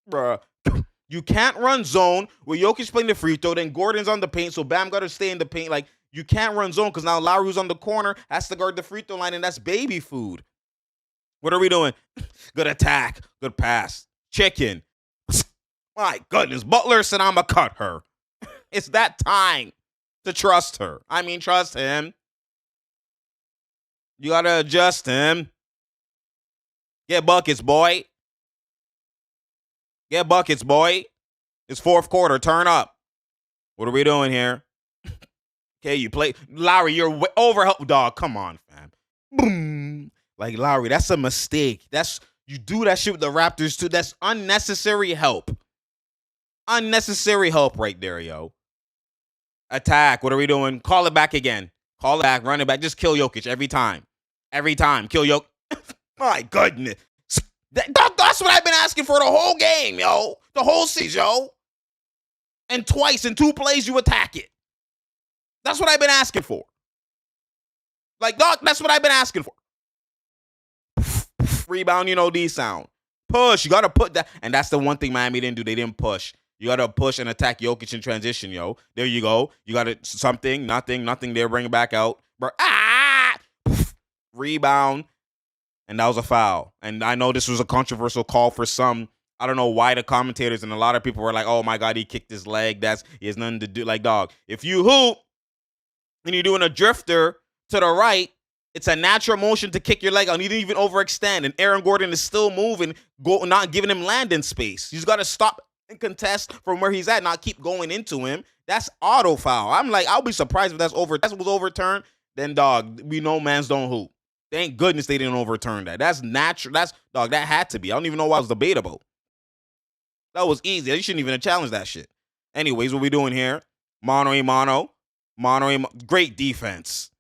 Bruh. You can't run zone with Jokic playing the free throw, then Gordon's on the paint, so Bam got to stay in the paint. Like, you can't run zone because now Lowry, who's on the corner, has to guard the free throw line, and that's baby food. What are we doing? Good attack. Good pass. Chicken. My goodness. Butler said, I'm going to cut her. It's that time to trust her. I mean, trust him. You got to adjust him. Get buckets, boy. Get buckets, boy. It's fourth quarter. Turn up. What are we doing here? Okay, you play. Lowry, you're overhelp. Dog, come on, fam. Boom. Like, Lowry, that's a mistake. You do that shit with the Raptors, too. That's unnecessary help. Unnecessary help right there, yo. Attack. What are we doing? Call it back again. Call it back. Run it back. Just kill Jokic every time. Every time. Kill Jokic. My goodness. That's what I've been asking for the whole game, yo. The whole season, yo. And twice in 2 plays, you attack it. That's what I've been asking for. Like, dog, that's what I've been asking for. Rebound, D sound. Push. You got to put that. And that's the one thing Miami didn't do. They didn't push. You got to push and attack Jokic in transition, yo. There you go. You got to something, nothing there. Bring it back out. Rebound. And that was a foul. And I know this was a controversial call for some. I don't know why the commentators and a lot of people were like, oh, my God, he kicked his leg. He has nothing to do. Like, dog, if you hoop and you're doing a drifter to the right, it's a natural motion to kick your leg out. You didn't even overextend. And Aaron Gordon is still moving, not giving him landing space. He's got to stop and contest from where he's at, not keep going into him. That's auto foul. I'm like, I'll be surprised if that was overturned. Then, dog, we know mans don't hoop. Thank goodness they didn't overturn that. That's natural. That had to be. I don't even know why it was debatable. That was easy. You shouldn't even have challenged that shit. Anyways, what we doing here? Mono a mono. Great defense.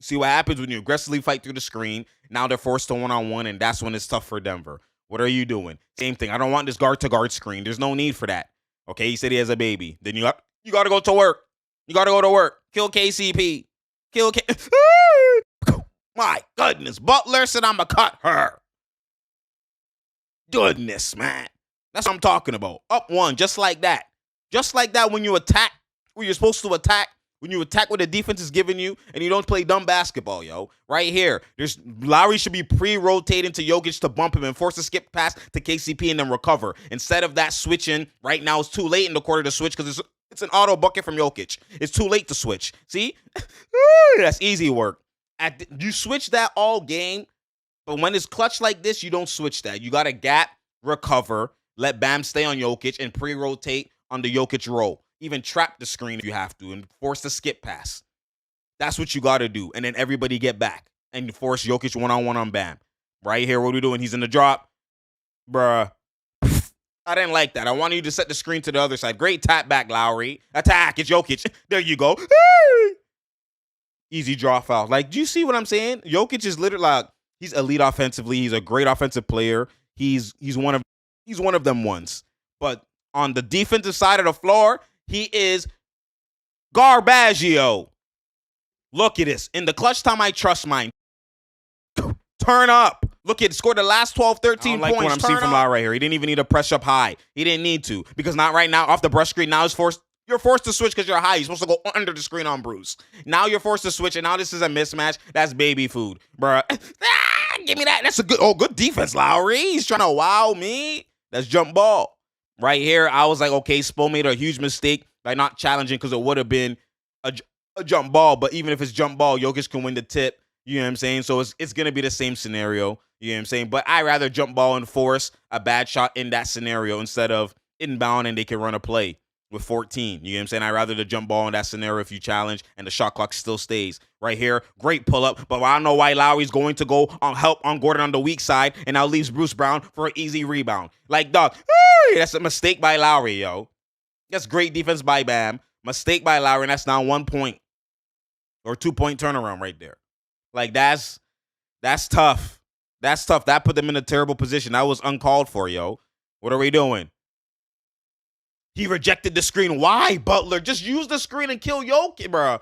See what happens when you aggressively fight through the screen. Now they're forced to one-on-one, and that's when it's tough for Denver. What are you doing? Same thing. I don't want this guard-to-guard screen. There's no need for that. Okay, he said he has a baby. Then you got to go to work. You got to go to work. Kill KCP. My goodness. Butler said I'm going to cut her. Goodness, man. That's what I'm talking about. Up one, just like that. Just like that when you attack, where you're supposed to attack, when you attack what the defense is giving you, and you don't play dumb basketball, yo. Right here. Lowry should be pre-rotating to Jokic to bump him and force a skip pass to KCP and then recover. Instead of that switching, right now it's too late in the quarter to switch because it's an auto bucket from Jokic. It's too late to switch. See? That's easy work. You switch that all game, but when it's clutch like this, you don't switch that. You got to gap, recover, let Bam stay on Jokic, and pre-rotate on the Jokic roll. Even trap the screen if you have to and force the skip pass. That's what you got to do. And then everybody get back and force Jokic one-on-one on Bam. Right here, what are we doing? He's in the drop. Bruh. I didn't like that. I wanted you to set the screen to the other side. Great tap back, Lowry. Attack. It's Jokic. There you go. Easy draw foul. Like, do you see what I'm saying? Jokic is literally like, he's elite offensively. He's a great offensive player. He's one of them ones. But on the defensive side of the floor, he is Garbaggio. Look at this. In the clutch time, I trust mine. Turn up. Look at scored the last 12, 13 points. I don't like what I'm seeing from Lowry right here. He didn't even need to press up high. He didn't need to. Because not right now, off the brush screen, now you're forced to switch because you're high. You're supposed to go under the screen on Bruce. Now you're forced to switch, and now this is a mismatch. That's baby food, bruh. Give me that. That's a good defense, Lowry. He's trying to wow me. That's jump ball. Right here, I was like, okay, Spo made a huge mistake by not challenging because it would have been a jump ball. But even if it's jump ball, Jokic can win the tip. You know what I'm saying? So it's going to be the same scenario. You know what I'm saying? But I'd rather jump ball and force a bad shot in that scenario instead of inbound and they can run a play with 14. You know what I'm saying? I'd rather the jump ball in that scenario if you challenge and the shot clock still stays. Right here, great pull-up. But I don't know why Lowry's going to go on help on Gordon on the weak side and now leaves Bruce Brown for an easy rebound. Like, dog, that's a mistake by Lowry, yo. That's great defense by Bam. Mistake by Lowry, and that's now 1 point or 2 point turnaround right there. Like, that's tough. That's tough. That put them in a terrible position. That was uncalled for, yo. What are we doing? He rejected the screen. Why, Butler? Just use the screen and kill Jokic, bro.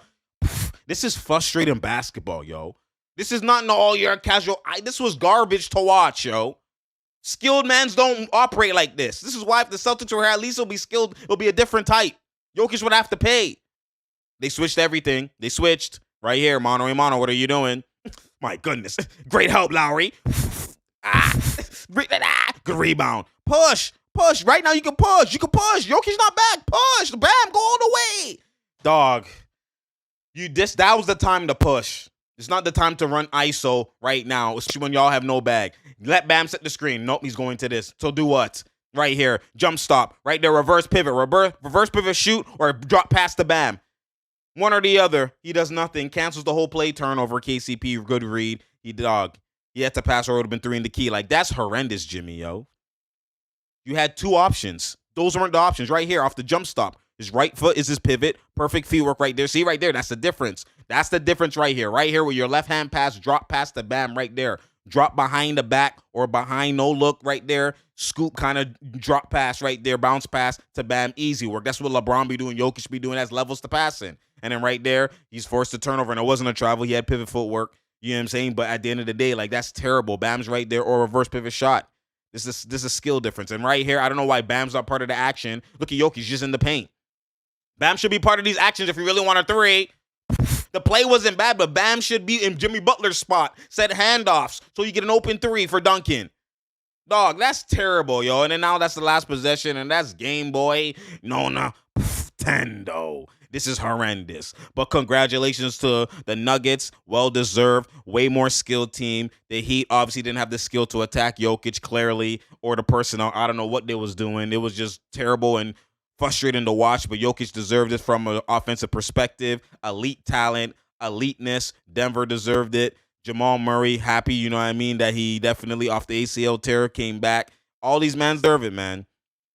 This is frustrating basketball, yo. This is not an all-year casual. This was garbage to watch, yo. Skilled mans don't operate like this. This is why if the Celtics were here, at least it'll be skilled. It'll be a different type. Jokic would have to pay. They switched everything. They switched. Right here, mano a mano. What are you doing? My goodness. Great help, Lowry. Good rebound. Push. Right now you can push. Jokic's not back. Push. Bam. Go all the way. Dog. That was the time to push. It's not the time to run ISO right now. It's when y'all have no bag. Let Bam set the screen. Nope, he's going to this. So do what? Right here. Jump stop. Right there. Reverse pivot. Reverse pivot shoot or drop past the Bam. One or the other. He does nothing. Cancels the whole play. Turnover. KCP. Good read. He had to pass or it would have been 3 in the key. Like, that's horrendous, Jimmy, yo. You had 2 options. Those weren't the options. Right here off the jump stop. His right foot is his pivot. Perfect feet work right there. See right there? That's the difference. That's the difference right here. Right here with your left hand pass, drop past the Bam right there. Drop behind the back or behind no look right there. Scoop kind of drop pass right there. Bounce pass to Bam. Easy work. That's what LeBron be doing. Jokic be doing. That's levels to passing. And then right there, he's forced to turnover. And it wasn't a travel. He had pivot footwork. You know what I'm saying? But at the end of the day, like, that's terrible. Bam's right there or reverse pivot shot. This is a skill difference. And right here, I don't know why Bam's not part of the action. Look at Jokic just in the paint. Bam should be part of these actions if you really want a 3. The play wasn't bad, but Bam should be in Jimmy Butler's spot. Set handoffs so you get an open 3 for Duncan. Dog, that's terrible, yo. And then now that's the last possession, and that's game, boy. No, Tendo. This is horrendous. But congratulations to the Nuggets. Well-deserved. Way more skilled team. The Heat obviously didn't have the skill to attack Jokic, clearly, or the personnel. I don't know what they was doing. It was just terrible and frustrating to watch, but Jokic deserved it from an offensive perspective. Elite talent, eliteness. Denver deserved it. Jamal Murray, happy, you know what I mean, that he definitely off the ACL tear came back. All these men deserve it, man.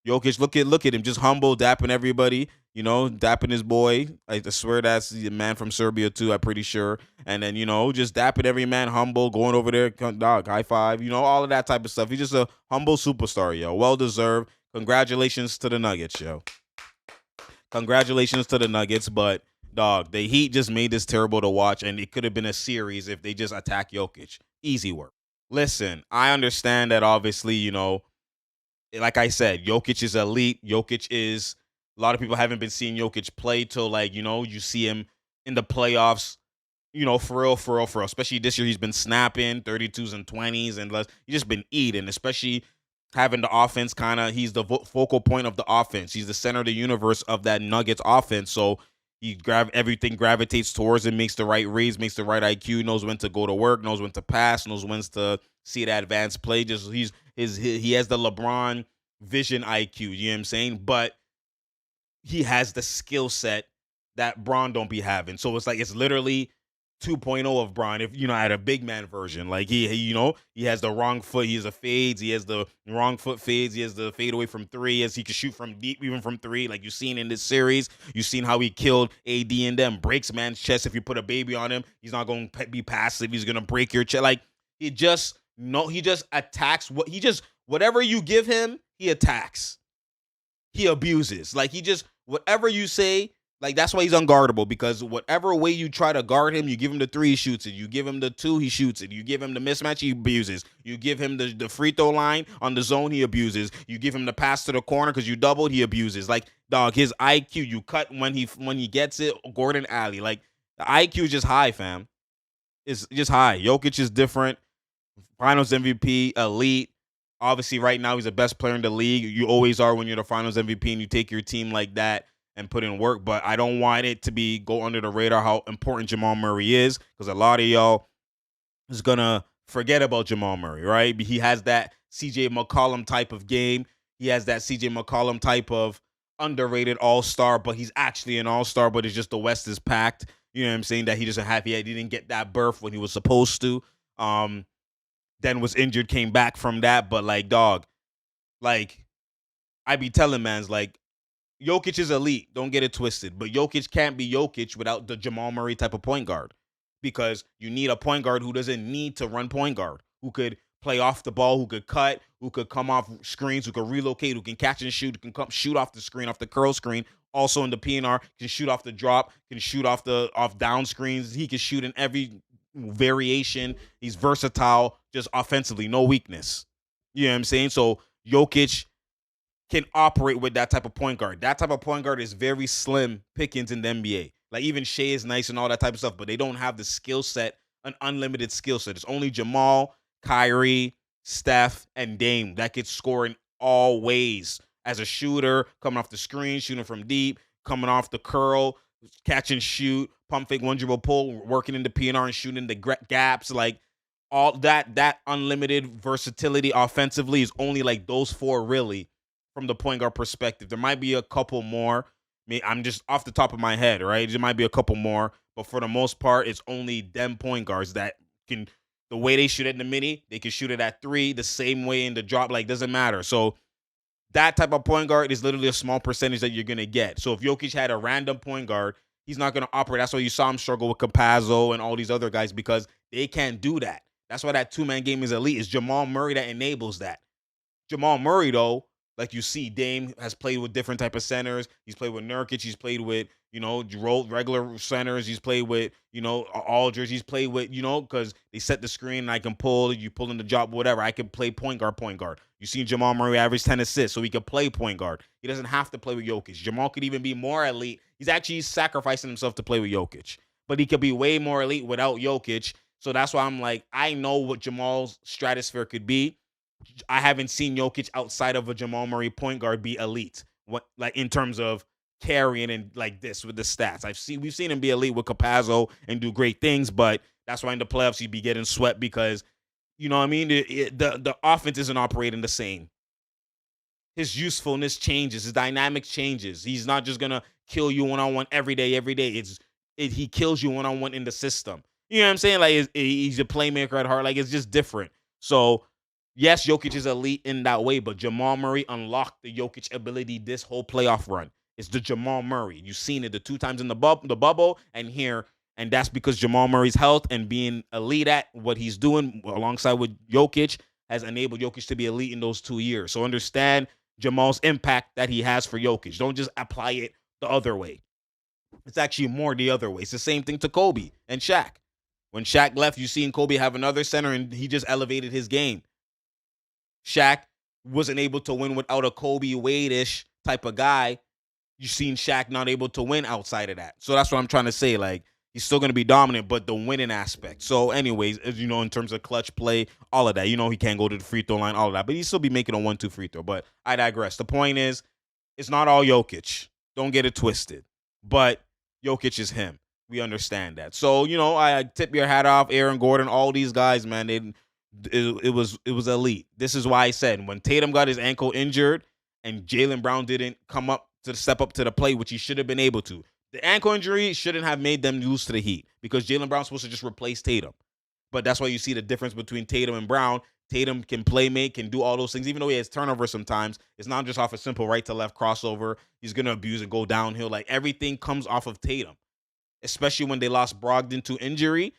Jokic, look at him, just humble, dapping everybody, you know, dapping his boy. I swear that's the man from Serbia too, I'm pretty sure. And then, you know, just dapping every man, humble, going over there, dog, high five, you know, all of that type of stuff. He's just a humble superstar, yo. Well-deserved. Congratulations to the Nuggets, yo. Congratulations to the Nuggets, but, dog, the Heat just made this terrible to watch, and it could have been a series if they just attack Jokic. Easy work. Listen, I understand that obviously, you know, like I said, Jokic is elite. Jokic is, a lot of people haven't been seeing Jokic play till, like, you know, you see him in the playoffs, you know, for real. Especially this year, he's been snapping 32s and 20s, and he's just been eating, especially having the offense he's the focal point of the offense. He's the center of the universe of that Nuggets offense. So everything gravitates towards him, makes the right reads, makes the right IQ, knows when to go to work, knows when to pass, knows when to see that advanced play. Just he has the LeBron vision IQ, you know what I'm saying? But he has the skill set that Bron don't be having. So it's literally 2.0 of Bron, if you know, at a big man version. Like he you know, he has the wrong foot, he has the fades, he has the wrong foot fades, he has the fade away from 3, as he can shoot from deep, even from 3. Like you've seen in this series, you've seen how he killed AD and them, breaks man's chest. If you put a baby on him, he's not going to be passive, he's going to break your chest. Like he just attacks whatever you give him, he attacks. He abuses. Like whatever you say. Like, that's why he's unguardable, because whatever way you try to guard him, you give him the 3, he shoots it. You give him the 2, he shoots it. You give him the mismatch, he abuses. You give him the free throw line on the zone, he abuses. You give him the pass to the corner because you doubled, he abuses. Like, dog, his IQ, you cut when he gets it, Gordon Alley. Like, the IQ is just high, fam. It's just high. Jokic is different. Finals MVP, elite. Obviously, right now, he's the best player in the league. You always are when you're the Finals MVP and you take your team like that and put in work, but I don't want it to go under the radar how important Jamal Murray is, because a lot of y'all is gonna forget about Jamal Murray, right? He has that CJ McCollum type of game. He has that CJ McCollum type of underrated all-star, but he's actually an all-star, but it's just the West is packed. You know what I'm saying? That he doesn't have yet. He didn't get that berth when he was supposed to. Then was injured, came back from that, but like, dog, like, I be telling mans, like, Jokic is elite. Don't get it twisted. But Jokic can't be Jokic without the Jamal Murray type of point guard, because you need a point guard who doesn't need to run point guard, who could play off the ball, who could cut, who could come off screens, who could relocate, who can catch and shoot, who can come shoot off the screen, off the curl screen. Also in the PNR, can shoot off the drop, can shoot off down screens. He can shoot in every variation. He's versatile, just offensively, no weakness. You know what I'm saying? So Jokic can operate with that type of point guard. That type of point guard is very slim pickings in the NBA. Like even Shea is nice and all that type of stuff, but they don't have the skill set, an unlimited skill set. It's only Jamal, Kyrie, Steph, and Dame that could score in all ways. As a shooter, coming off the screen, shooting from deep, coming off the curl, catch and shoot, pump fake, one dribble pull, working in the PNR and shooting the gaps. Like all that unlimited versatility offensively is only like those four really from the point guard perspective. There might be a couple more. I'm just off the top of my head, right? There might be a couple more, but for the most part, it's only them point guards that can, the way they shoot it in the mini, they can shoot it at 3, the same way in the drop, like doesn't matter. So that type of point guard is literally a small percentage that you're going to get. So if Jokic had a random point guard, he's not going to operate. That's why you saw him struggle with Campazzo and all these other guys, because they can't do that. That's why that two-man game is elite. It's Jamal Murray that enables that. Jamal Murray, though, like you see, Dame has played with different type of centers. He's played with Nurkic. He's played with, regular centers. He's played with, Aldridge. He's played with, because they set the screen and I can pull. You pull in the drop, whatever. I can play point guard. You see Jamal Murray average 10 assists, so he can play point guard. He doesn't have to play with Jokic. Jamal could even be more elite. He's actually sacrificing himself to play with Jokic. But he could be way more elite without Jokic. So that's why I'm like, I know what Jamal's stratosphere could be. I haven't seen Jokic outside of a Jamal Murray point guard be elite. What, like, in terms of carrying and like this with the stats. We've seen him be elite with Campazzo and do great things, but that's why in the playoffs he'd be getting swept because, you know what I mean? The offense isn't operating the same. His usefulness changes. His dynamics changes. He's not just gonna kill you one-on-one every day. He kills you one-on-one in the system. You know what I'm saying? Like, he's a playmaker at heart. Like, it's just different. So, yes, Jokic is elite in that way, but Jamal Murray unlocked the Jokic ability this whole playoff run. It's the Jamal Murray. You've seen it the 2 times in the bubble and here, and that's because Jamal Murray's health and being elite at what he's doing alongside with Jokic has enabled Jokic to be elite in those 2 years. So understand Jamal's impact that he has for Jokic. Don't just apply it the other way. It's actually more the other way. It's the same thing to Kobe and Shaq. When Shaq left, you seen Kobe have another center, and he just elevated his game. Shaq wasn't able to win without a Kobe Wade-ish type of guy. You've seen Shaq not able to win outside of that. So that's what I'm trying to say. Like, he's still going to be dominant, but the winning aspect. So anyways, as you know, in terms of clutch play, all of that, he can't go to the free throw line, all of that, but he'd still be making a 1-2 free throw. But I digress. The point is, it's not all Jokic. Don't get it twisted. But Jokic is him. We understand that. So, I tip your hat off, Aaron Gordon, all these guys, man. It was elite. This is why I said when Tatum got his ankle injured and Jaylen Brown didn't step up to the plate, which he should have been able to. The ankle injury shouldn't have made them lose to the Heat because Jaylen Brown's supposed to just replace Tatum. But that's why you see the difference between Tatum and Brown. Tatum can make, can do all those things. Even though he has turnovers sometimes, it's not just off a simple right to left crossover. He's going to abuse and go downhill. Like, everything comes off of Tatum, especially when they lost Brogdon to injury.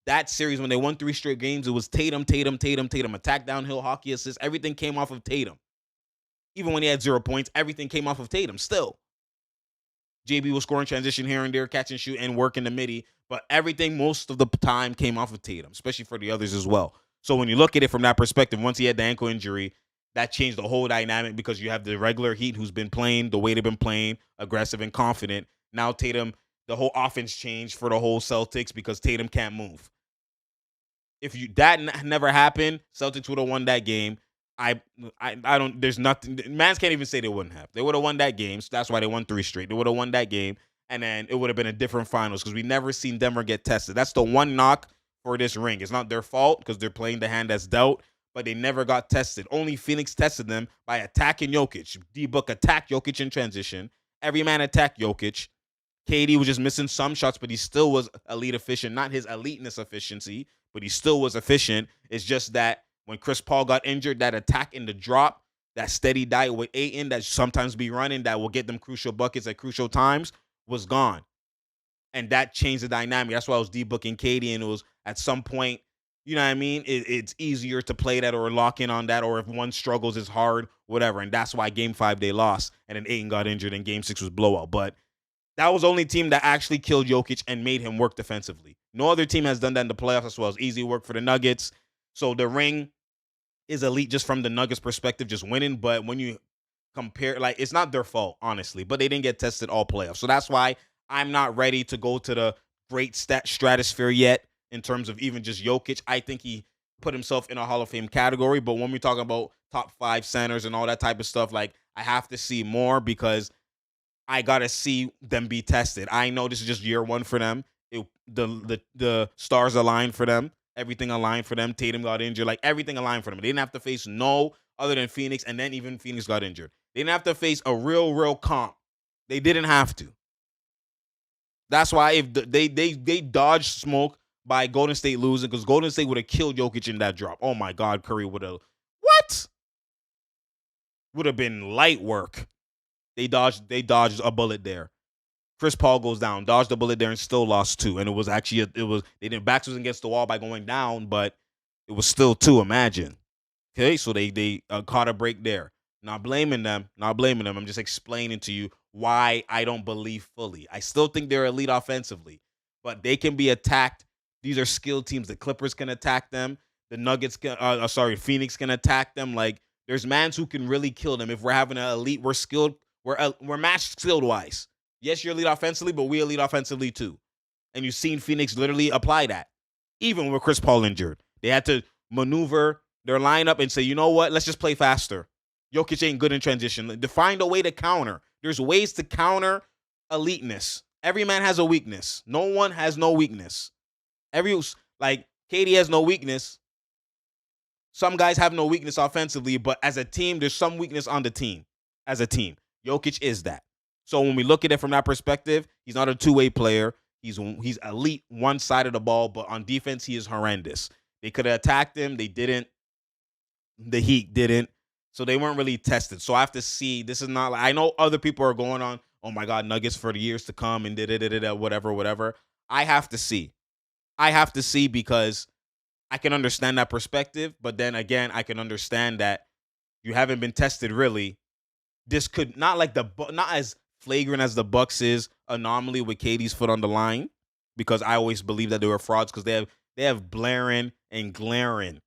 That series, when they won 3 straight games, it was Tatum. Attack, downhill, hockey assist. Everything came off of Tatum. Even when he had 0 points, everything came off of Tatum still. JB was scoring transition here and there, catch and shoot, and work in the midi. But everything, most of the time, came off of Tatum, especially for the others as well. So when you look at it from that perspective, once he had the ankle injury, that changed the whole dynamic because you have the regular Heat who's been playing the way they've been playing, aggressive and confident. Now Tatum, the whole offense changed for the whole Celtics because Tatum can't move. If that never happened, Celtics would have won that game. I don't. There's nothing. Mans can't even say they wouldn't have. They would have won that game. So that's why they won 3 straight. They would have won that game, and then it would have been a different finals because we never seen Denver get tested. That's the one knock for this ring. It's not their fault because they're playing the hand that's dealt, but they never got tested. Only Phoenix tested them by attacking Jokic. D-Book attacked Jokic in transition. Every man attacked Jokic. KD was just missing some shots, but he still was elite efficient. Not his eliteness efficiency, but he still was efficient. It's just that when Chris Paul got injured, that attack in the drop, that steady diet with Ayton that sometimes be running that will get them crucial buckets at crucial times was gone. And that changed the dynamic. That's why I was debooking KD, and it was at some point, you know what I mean? It's easier to play that or lock in on that, or if one struggles, it's hard, whatever. And that's why Game 5 they lost, and then Ayton got injured, and Game 6 was blowout. But that was the only team that actually killed Jokic and made him work defensively. No other team has done that in the playoffs as well. It's easy work for the Nuggets. So the ring is elite just from the Nuggets perspective, just winning. But when you compare, like, it's not their fault, honestly, but they didn't get tested all playoffs. So that's why I'm not ready to go to the great stratosphere yet in terms of even just Jokic. I think he put himself in a Hall of Fame category. But when we're talking about top 5 centers and all that type of stuff, like, I have to see more because I got to see them be tested. I know this is just year one for them. The stars aligned for them. Everything aligned for them. Tatum got injured. Like, everything aligned for them. They didn't have to face no other than Phoenix, and then even Phoenix got injured. They didn't have to face a real comp. They didn't have to. That's why if they dodged smoke by Golden State losing, because Golden State would have killed Jokic in that drop. Oh my God, Curry would have would have been light work. They dodged a bullet there. Chris Paul goes down, dodged a bullet there, and still lost 2. And it was actually they didn't backs was against the wall by going down, but it was still 2. Imagine. Okay, so they caught a break there. Not blaming them. I'm just explaining to you why I don't believe fully. I still think they're elite offensively, but they can be attacked. These are skilled teams. The Clippers can attack them. The Nuggets can, Phoenix can attack them. Like, there's mans who can really kill them. If we're having an elite, we're skilled. We're matched skilled wise. Yes, you're elite offensively, but we elite offensively too. And you've seen Phoenix literally apply that. Even with Chris Paul injured, they had to maneuver their lineup and say, you know what? Let's just play faster. Jokic ain't good in transition. To find a way to counter. There's ways to counter eliteness. Every man has a weakness. No one has no weakness. KD has no weakness. Some guys have no weakness offensively, but as a team, there's some weakness on the team. As a team, Jokic is that. So when we look at it from that perspective, he's not a two-way player. He's elite one side of the ball, but on defense, he is horrendous. They could have attacked him. They didn't. The Heat didn't. So they weren't really tested. So I have to see. This is not like, I know other people are going on, oh my God, Nuggets for the years to come and whatever. I have to see. Because I can understand that perspective, but then again, I can understand that you haven't been tested really. This could not as flagrant as the Bucks is anomaly with KD's foot on the line, because I always believe that they were frauds because they have blaring and glaring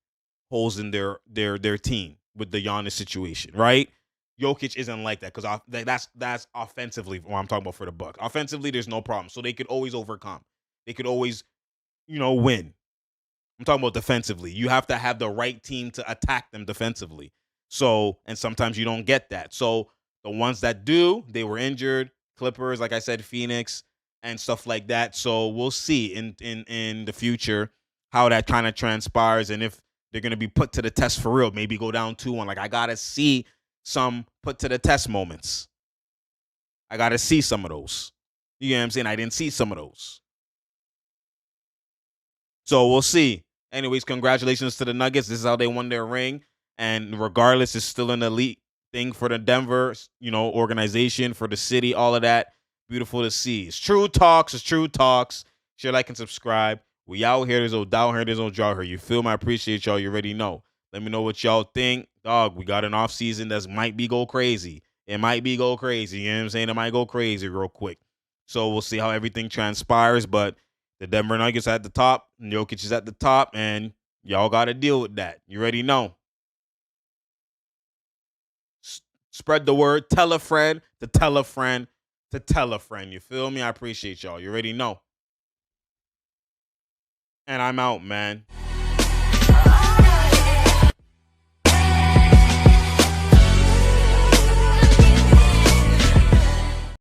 holes in their team with the Giannis situation, right? Jokic isn't like that because that's offensively what I'm talking about for the Bucks. Offensively, there's no problem, so they could always overcome. They could always, win. I'm talking about defensively. You have to have the right team to attack them defensively. So, and sometimes you don't get that. So the ones that do, they were injured. Clippers, like I said, Phoenix, and stuff like that. So we'll see in the future how that kind of transpires and if they're going to be put to the test for real. Maybe go down 2-1. Like, I got to see some put to the test moments. I got to see some of those. You know what I'm saying? I didn't see some of those. So we'll see. Anyways, congratulations to the Nuggets. This is how they won their ring. And regardless, it's still an elite thing for the Denver, organization, for the city, all of that. Beautiful to see. It's true talks. Share, like, and subscribe. We out here. There's no doubt here. There's no draw here. You feel me? I appreciate y'all. You already know. Let me know what y'all think. Dog, we got an off season that might be go crazy. It might be go crazy. You know what I'm saying? It might go crazy real quick. So we'll see how everything transpires. But the Denver Nuggets at the top. Jokic is at the top. And y'all got to deal with that. You already know. Spread the word. Tell a friend to tell a friend to tell a friend. You feel me? I appreciate y'all. You already know. And I'm out, man.